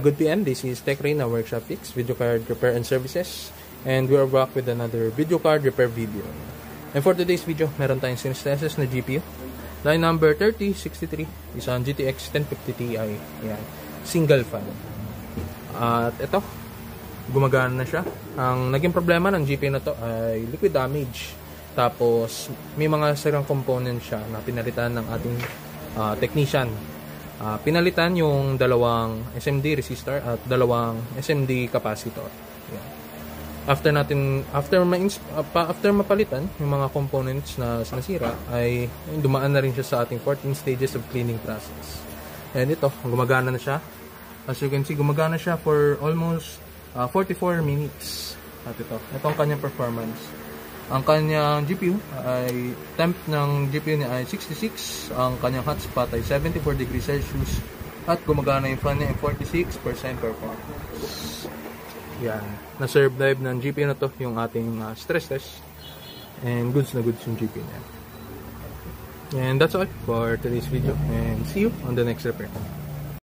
Good PM, this is Tech Reyna Workshop Fix, video card repair and services, and we are back with another video card repair video. And for today's video, meron tayong Synesthesis na GPU. Line number 3063, isang GTX 1050 Ti. Yan, single fan. At ito, gumagana na siya. Ang naging problema ng GPU na to ay liquid damage. Tapos, may mga sirang component siya na pinalitan ng ating technician. Pinalitan yung dalawang SMD resistor at dalawang SMD capacitor. Yan. After mapalitan yung mga components na nasira, ay dumaan na rin siya sa ating 14 stages of cleaning process. And ito, gumagana na siya. As you can see, gumagana siya for almost 44 minutes. At ito ang kanyang performance. Ang kanyang GPU ay, temp ng GPU niya ay 66, ang kanyang hotspot ay 74 degrees Celsius, at gumagana yung fan niya ay 46% performance. Yan, na-survive ng GPU na to yung ating stress test, and goods na goods yung GPU niya. And that's all for today's video, and see you on the next repair.